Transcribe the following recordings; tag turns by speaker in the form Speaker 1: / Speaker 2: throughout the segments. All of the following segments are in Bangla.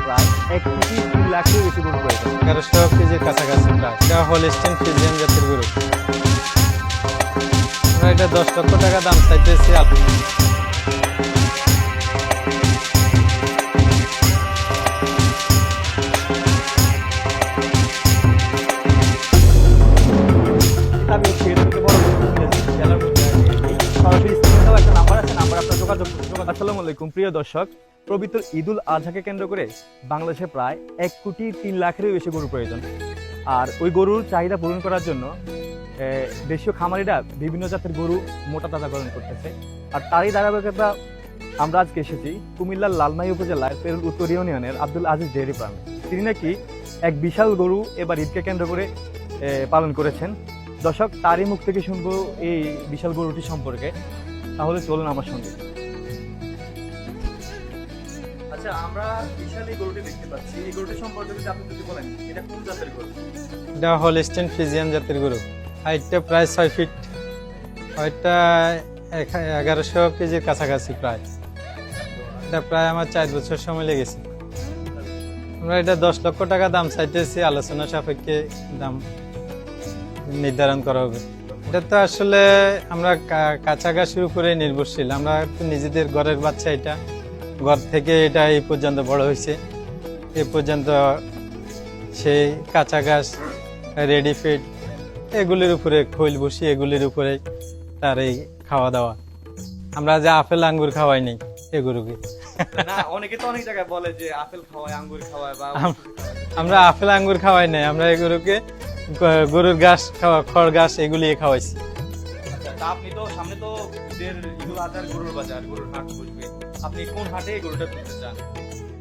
Speaker 1: প্রায় 1,03,00,000 বেশি গরু প্রয়োজন।
Speaker 2: 1100 কেজির কাছাকাছি প্রায়। এটা হলস্টেইন ফ্রিজিয়ান জাতের গরু। আমরা এটা 10 লক্ষ টাকা দাম চাইতেছি।
Speaker 1: আমি হচ্ছে এর থেকে বড় গরু কিনেছি জেলার মধ্যে আর কি। সরাসরি স্ক্রিনে দেওয়া একটা নাম্বার আছে, নাম্বার আপনার যোগাযোগ করুন। আসসালামু আলাইকুম প্রিয় দর্শক, পবিত্র ঈদুল আজহাকে কেন্দ্র করে বাংলাদেশে প্রায় 1,03,00,000 বেশি গরু প্রয়োজন। আর ওই গরুর চাহিদা পূরণ করার জন্য দেশীয় খামারিরা বিভিন্ন জাতের গরু মোটা তাজাকরণ করতেছে। আর তারই ধারাবাহিকতা আমরা আজকে এসেছি কুমিল্লার লালমাই উপজেলার পেরুল উত্তর ইউনিয়নের আব্দুল আজিজ ডেয়ারি ফার্মে। তিনি নাকি এক বিশাল গরু এবার ঈদকে কেন্দ্র করে পালন করেছেন। দর্শক, তারই মুখ থেকে শুনবো এই বিশাল গরুটি সম্পর্কে। তাহলে চলুন আমার সঙ্গে। আচ্ছা, আমরা বিশাল এই গরুটি দেখতে পাচ্ছি, এই গরুটি সম্পর্কে যদি আপনি যদি বলেন, এটা কোন জাতের গরু?
Speaker 2: এটা হলস্টেইন ফ্রিজিয়ান জাতের গরু। হাইটটা প্রায় 6 ফিট, ওইটা 1100 কেজির কাছাকাছি প্রায়। এটা প্রায় আমার 4 বছর সময় লেগেছে। আমরা এটা 10 লক্ষ টাকা দাম চাইতেছি, আলোচনা সাপেক্ষে দাম নির্ধারণ করা হবে। এটা তো আসলে আমরা কাঁচা ঘাসের উপরে নির্ভরশীল। আমরা তো নিজেদের ঘরের বাচ্চা, এটা ঘর থেকে এটা এই পর্যন্ত বড় হয়েছে। এই পর্যন্ত সেই কাঁচা ঘাস, রেডি ফিড, এগুলির উপরে খৈল ভুসি, এগুলির উপরে তার এই খাওয়া দাওয়া। আমরা যে আপেল আঙ্গুর খাওয়াই নেই এগুলোকে।
Speaker 1: না, অনেকে তো অনেক জায়গায় বলে যে আপেল খাওয়ায়, আঙ্গুর খাওয়ায় বা
Speaker 2: আমরা আপেল আঙ্গুর খাওয়াই নাই, আমরা এগুলোকে গরুর ঘাস খাওয়া, খড় ঘাস এগুলি খাওয়াইছি।
Speaker 1: আচ্ছা, তা আপনি তো সামনে তো ঈদুল আজহার গরুর বাজার, গরুর হাট বসবে, আপনি কোন হাটে এই গরুটা কিনতে চান?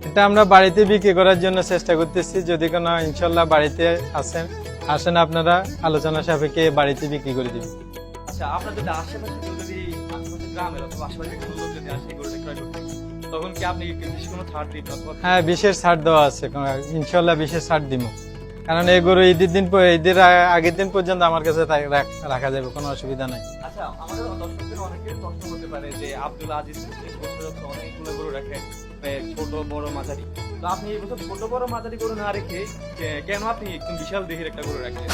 Speaker 2: এটা আমরা বাড়িতে বিক্রি করার জন্য চেষ্টা করতেছি। যদি কোনো ইনশাল্লাহ বাড়িতে আসেন আপনারা, আলোচনা সাপেক্ষে বাড়িতে বিক্রি করে দিবেন।
Speaker 1: আচ্ছা, আপনার যদি আশেপাশে কেউ যদি আশেপাশে গ্রামের অথবা আশেপাশে কোনো লোক যদি আসে এই গরুটা ক্রয় করতে, তখন কি আপনি বিশেষ কোনো ছাড় দিবেন?
Speaker 2: হ্যাঁ, বিশেষ ছাড় দেওয়া আছে, ইনশাল্লাহ বিশেষ ছাড় দিব। কারণ এই গরু ঈদের আগের দিন পর্যন্ত আমার কাছে রাখা যাবে, কোনো অসুবিধা নাই।
Speaker 1: আচ্ছা, আমাদের দর্শকদের অনেকের প্রশ্ন হতে পারে যে আব্দুল আজিজ অনেকগুলো গরু রাখে, ছোট বড় মাঝারি। তো আপনি এই বছর ছোট বড় মাঝারি গরু না রেখে কেন আপনি একদম বিশাল দেহের একটা গরু রাখলেন?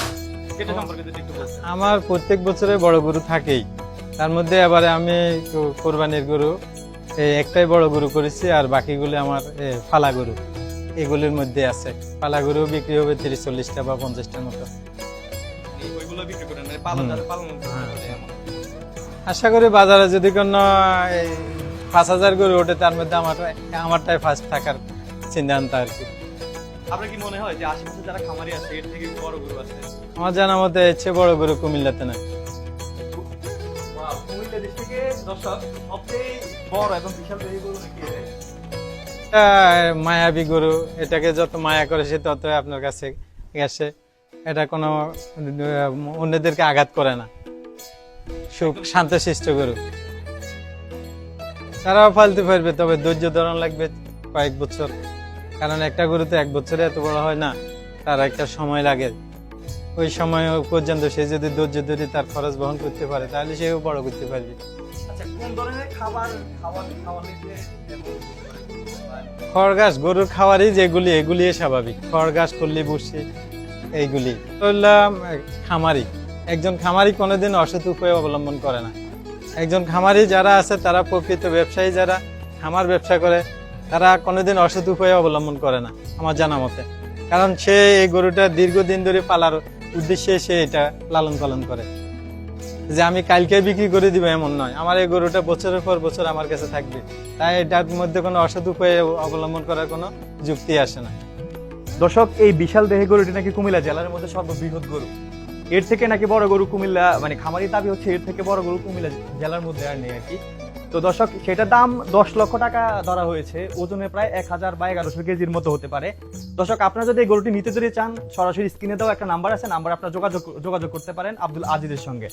Speaker 1: সেটা সম্পর্কে যদি একটু বলতেন।
Speaker 2: আমার প্রত্যেক বছরে বড় গরু থাকেই, তার মধ্যে এবারে আমি কোরবানির গরু একটাই বড় গরু করেছি, আর বাকিগুলো আমার ফালা গরু এগুলির মধ্যে আছে। পালা গরু বিক্রি হবে 30-40টা বা 50টার মতো।
Speaker 1: ওইগুলো বিক্রি করেন মানে পালন
Speaker 2: আশা করি বাজারে যদি কোনো 5,000 গরু ওঠে, তার মধ্যে আমারটাই ফার্স্ট থাকার সিদ্ধান্ত আর কি।
Speaker 1: আপনার কি মনে হয় যে আশেপাশে যারা খামারি আছে এর থেকে বড় গরু আছে?
Speaker 2: আমার জানা মতে এর চেয়ে বড় গরু কুমিল্লাতে না।
Speaker 1: কুমিল্লা ডিস্ট্রিক্টে দর্শক সবচেয়ে বড় এবং বিশাল দেহী গরু নাকি?
Speaker 2: মায়াবী গরু, এটাকে যত মায়া করে সে তত আপনার কাছে গেছে। এটা কোনো অন্যদেরকে আঘাত করে না, সুখ শান্তশিষ্ট গরু। তারাও পালতে পারবে, তবে ধৈর্য ধরন লাগবে কয়েক বছর। কারণ একটা গরু তো 1 বছরে এত বড় হয় না, তার একটা সময় লাগে। ওই সময় পর্যন্ত সে যদি ধৈর্য ধরে তার খরচ বহন করতে পারে, তাহলে সেও বড় করতে পারবে।
Speaker 1: আচ্ছা, কোন ধরনের খাওয়ালে
Speaker 2: খড় ঘাস গরুর খাওয়ারই যেগুলি, এগুলি স্বাভাবিক। খড় ঘাস, খল্লি ভুসি, এইগুলি বললাম। খামারি, একজন খামারি কোনোদিন অসৎ উপায় অবলম্বন করে না। একজন খামারি যারা আছে, তারা প্রকৃত ব্যবসায়ী, যারা খামার ব্যবসা করে, তারা কোনোদিন অসৎ উপায় অবলম্বন করে না আমার জানা মতে। কারণ সে এই গরুটা দীর্ঘদিন ধরে পালার উদ্দেশ্যে সে এটা লালন পালন করে। যে আমি কালকে বিক্রি করে দিব এমন নয়, আমার এই গরুটা বছরের পর বছর আমার কাছে থাকবে। তাই এটার মধ্যে কোনো অসৎ উপায় অবলম্বন করার কোনো যুক্তি আসে না।
Speaker 1: দর্শক, এই বিশাল দেহে গরুটি নাকি কুমিল্লা জেলার মধ্যে সর্ববৃহৎ গরু। এর থেকে নাকি বড় গরু কুমিল্লা, মানে খামারি দাবি হচ্ছে এর থেকে বড় গরু কুমিল্লা জেলার মধ্যে আর নেই আর কি। তো দর্শক, সেটার দাম 10 লক্ষ টাকা ধরা হয়েছে, ওজনে প্রায় 1000 বা 1100 কেজির মতো হতে পারে। দর্শক, আপনারা যদি এই গরুটি নিতে যদি চান, সরাসরি স্ক্রিনে দেওয়া একটা নাম্বার আছে, নাম্বার আপনারা যোগাযোগ করতে পারেন আব্দুল আজিজের সঙ্গে।